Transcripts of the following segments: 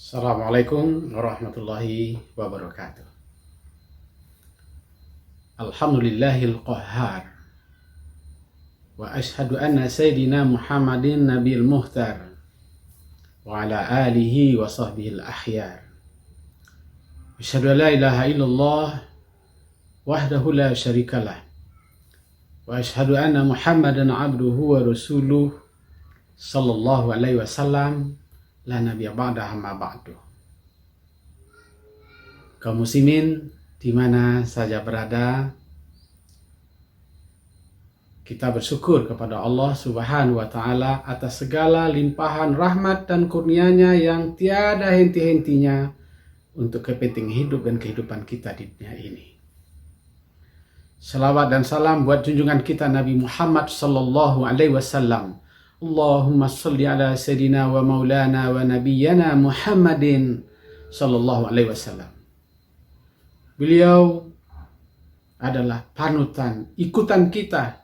Assalamualaikum warahmatullahi wabarakatuh. Alhamdulillahil qahhar. Wa ashhadu anna sayyidina Muhammadin nabiyil muhtar. Wa ala alihi wa sahbihil akhyar. Asyhadu an la ilaha illallah wahdahu la syarikalah. Wa ashhadu anna Muhammadan abduhu wa rasuluh sallallahu alaihi wasallam. La nabiyya ba'da amma ba'du. Kaum muslimin di mana saja berada, kita bersyukur kepada Allah Subhanahu wa taala atas segala limpahan rahmat dan kurnia-Nya yang tiada henti-hentinya untuk kepentingan hidup dan kehidupan kita di dunia ini. Salawat dan salam buat junjungan kita Nabi Muhammad sallallahu alaihi wasallam. Allahumma salli ala sayyidina wa maulana wa nabiyyana Muhammadin sallallahu alaihi wasallam. Beliau adalah panutan, ikutan kita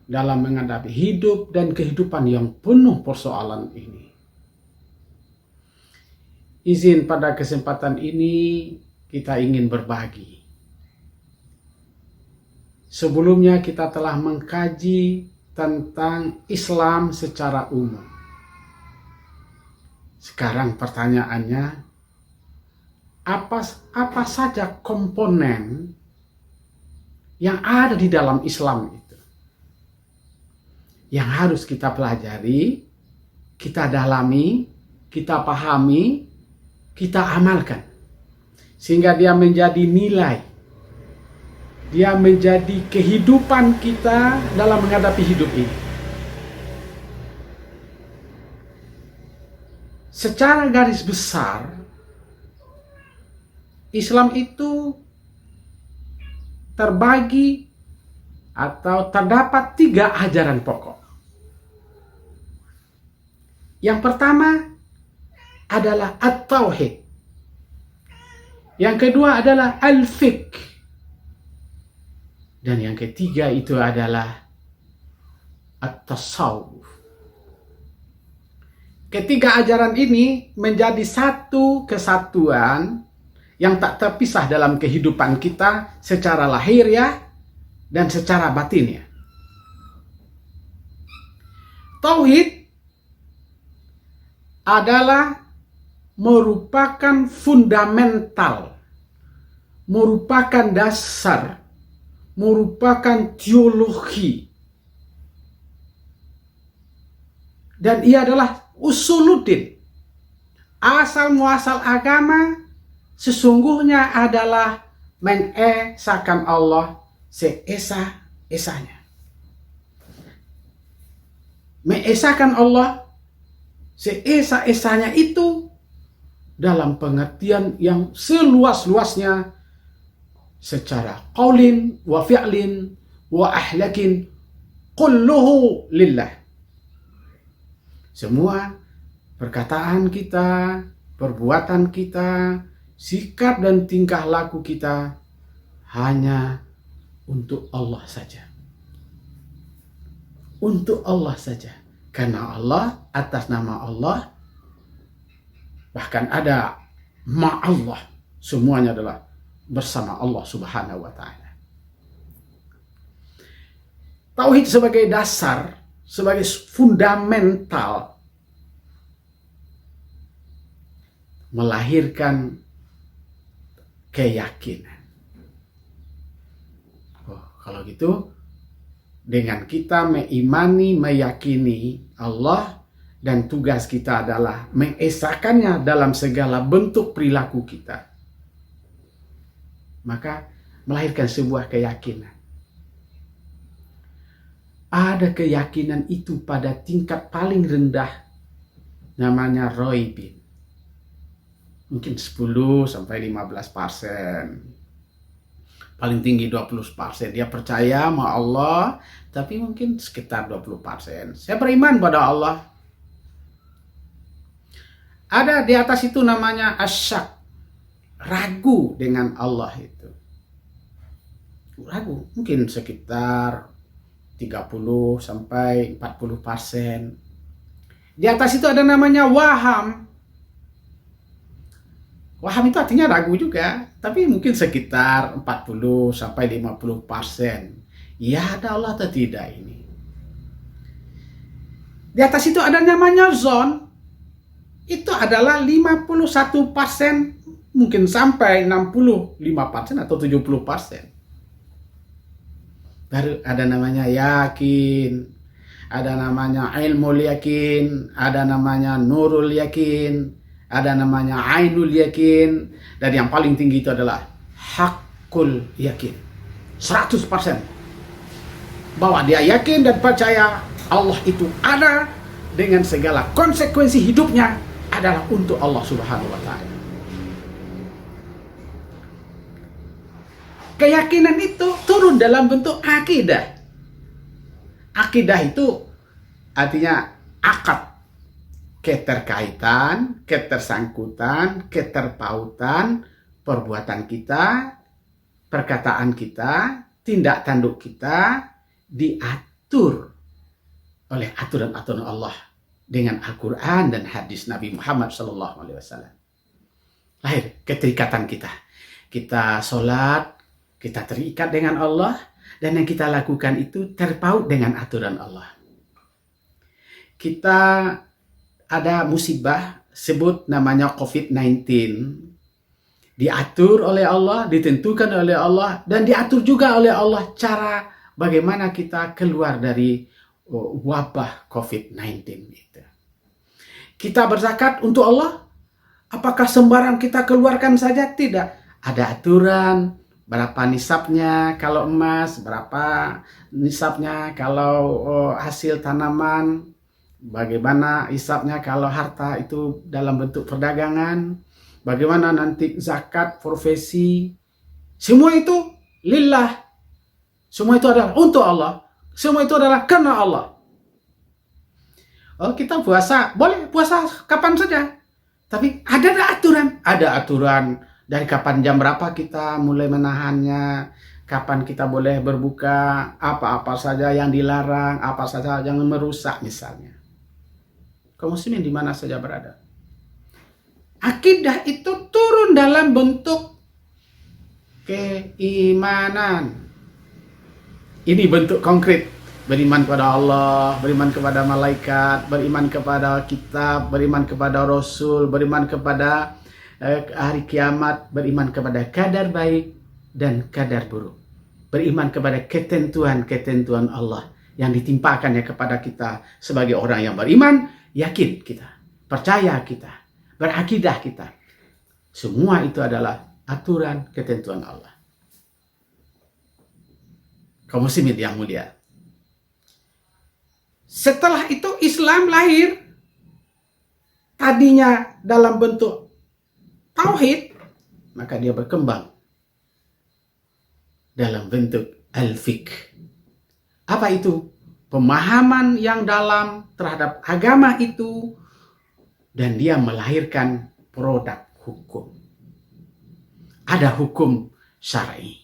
dalam menghadapi hidup dan kehidupan yang penuh persoalan ini. Izin pada kesempatan ini kita ingin berbagi. Sebelumnya kita telah mengkaji tentang Islam secara umum. Sekarang pertanyaannya, apa saja komponen yang ada di dalam Islam itu yang harus kita pelajari, kita dalami, kita pahami, kita amalkan, sehingga dia menjadi nilai, dia menjadi kehidupan kita dalam menghadapi hidup ini. Secara garis besar, Islam itu terbagi atau terdapat 3 ajaran pokok. Yang pertama adalah at-tauhid. Yang kedua adalah al-fiqh. Dan yang ketiga itu adalah at-tasawuf. Ketiga ajaran ini menjadi satu kesatuan yang tak terpisah dalam kehidupan kita secara lahiriah dan secara batinnya. Tauhid adalah merupakan fundamental, merupakan dasar, merupakan teologi, dan ia adalah usuluddin. Asal muasal agama sesungguhnya adalah mengesahkan Allah seesa-esanya. Mengesahkan Allah seesa-esanya itu dalam pengertian yang seluas-luasnya, secara qaulin wa fi'lin wa ahlakin kulluhu lillah. Semua perkataan kita, perbuatan kita, sikap dan tingkah laku kita hanya untuk Allah saja. Untuk Allah saja. Karena Allah, atas nama Allah, bahkan ada ma'allah, semuanya adalah bersama Allah Subhanahu wa ta'ala. Tauhid sebagai dasar, sebagai fundamental, melahirkan keyakinan. Kalau gitu, dengan kita mengimani, meyakini Allah, dan tugas kita adalah mengesahkannya dalam segala bentuk perilaku kita, maka melahirkan sebuah keyakinan. Ada keyakinan itu pada tingkat paling rendah, namanya roibin. Mungkin 10-15%. Paling tinggi 20%. Dia percaya sama Allah, tapi mungkin sekitar 20%. Saya beriman pada Allah. Ada di atas itu namanya asyak. Ragu dengan Allah itu. Ragu, mungkin sekitar 30-40%. Di atas itu ada namanya waham. Waham itu artinya ragu juga, tapi mungkin sekitar 40 sampai 50%. Ya ada Allah atau tidak ini? Di atas itu ada namanya zon. Itu adalah 51%, mungkin sampai 65% atau 70%. Baru ada namanya yakin, ada namanya ilmul yakin, ada namanya nurul yakin, ada namanya ainul yakin, dan yang paling tinggi itu adalah hakul yakin. 100% bahwa dia yakin dan percaya Allah itu ada dengan segala konsekuensi hidupnya adalah untuk Allah Subhanahu wa taala. Keyakinan itu turun dalam bentuk akidah. Akidah itu artinya akad, keterkaitan, ketersangkutan, keterpautan perbuatan kita, perkataan kita, tindak tanduk kita diatur oleh aturan-aturan Allah dengan Al-Quran dan hadis Nabi Muhammad SAW. Lahir keterikatan kita. Kita sholat, kita terikat dengan Allah, dan yang kita lakukan itu terpaut dengan aturan Allah. Kita ada musibah, sebut namanya COVID-19. Diatur oleh Allah, ditentukan oleh Allah, dan diatur juga oleh Allah cara bagaimana kita keluar dari wabah COVID-19 itu. Kita berzakat untuk Allah, apakah sembarang kita keluarkan saja? Tidak. Ada aturan, berapa nisabnya kalau emas, berapa nisabnya kalau hasil tanaman, bagaimana nisabnya kalau harta itu dalam bentuk perdagangan, bagaimana nanti zakat, profesi, semua itu lillah. Semua itu adalah untuk Allah. Semua itu adalah karena Allah. Oh, kita puasa, boleh puasa kapan saja. Tapi ada aturan. Ada aturan dari kapan jam berapa kita mulai menahannya, kapan kita boleh berbuka, apa-apa saja yang dilarang, apa saja yang merusak misalnya. Kaum muslimin di mana saja berada. Akidah itu turun dalam bentuk keimanan. Ini bentuk konkret. Beriman kepada Allah, beriman kepada malaikat, beriman kepada kitab, beriman kepada Rasul, beriman kepada hari kiamat, beriman kepada kadar baik dan kadar buruk. Beriman kepada ketentuan-ketentuan Allah yang ditimpakannya kepada kita sebagai orang yang beriman, yakin kita, percaya kita, berakidah kita. Semua itu adalah aturan ketentuan Allah. Kaum muslimin yang mulia. Setelah itu Islam lahir. Tadinya dalam bentuk tauhid, maka dia berkembang dalam bentuk al-fiqh. Apa itu? Pemahaman yang dalam terhadap agama itu, dan dia melahirkan produk hukum. Ada hukum syar'i.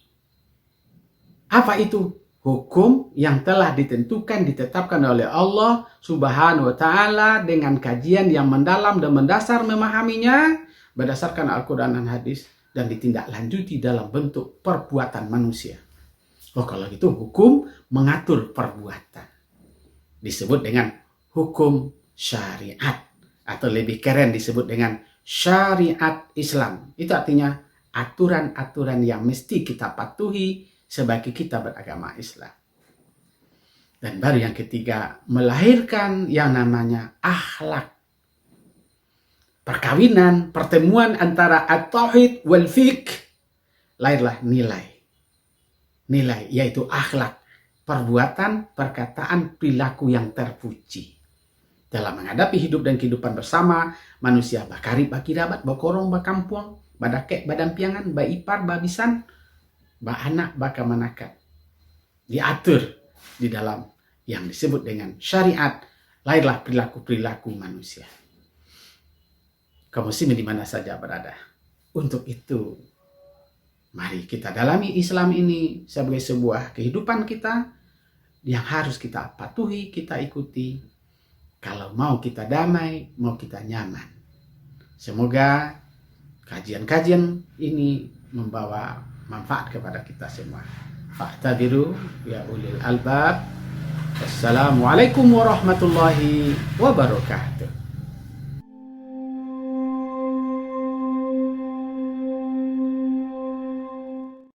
Apa itu? Hukum yang telah ditentukan, ditetapkan oleh Allah Subhanahu wa taala dengan kajian yang mendalam dan mendasar memahaminya berdasarkan Al-Quran dan hadis, dan ditindaklanjuti dalam bentuk perbuatan manusia. Oh, kalau gitu hukum mengatur perbuatan disebut dengan hukum syariat, atau lebih keren disebut dengan syariat Islam. Itu artinya aturan-aturan yang mesti kita patuhi sebagai kita beragama Islam. Dan baru yang ketiga, melahirkan yang namanya akhlak. Perkawinan, pertemuan antara at-tauhid wal fiqh, lahirlah nilai. Nilai, yaitu akhlak, perbuatan, perkataan, perilaku yang terpuji. Dalam menghadapi hidup dan kehidupan bersama, manusia bakarib, bakirabat, bakorong, bakampuang, badakek, badampiangan, baipar, babisan, anak, bakamanakat. Diatur di dalam yang disebut dengan syariat, lahirlah perilaku-perilaku manusia. Kaum muslimin di mana saja berada. Untuk itu, mari kita dalami Islam ini sebagai sebuah kehidupan kita yang harus kita patuhi, kita ikuti. Kalau mau kita damai, mau kita nyaman. Semoga kajian-kajian ini membawa manfaat kepada kita semua. Fa'tabiru ya ulil albab. Assalamualaikum warahmatullahi wabarakatuh.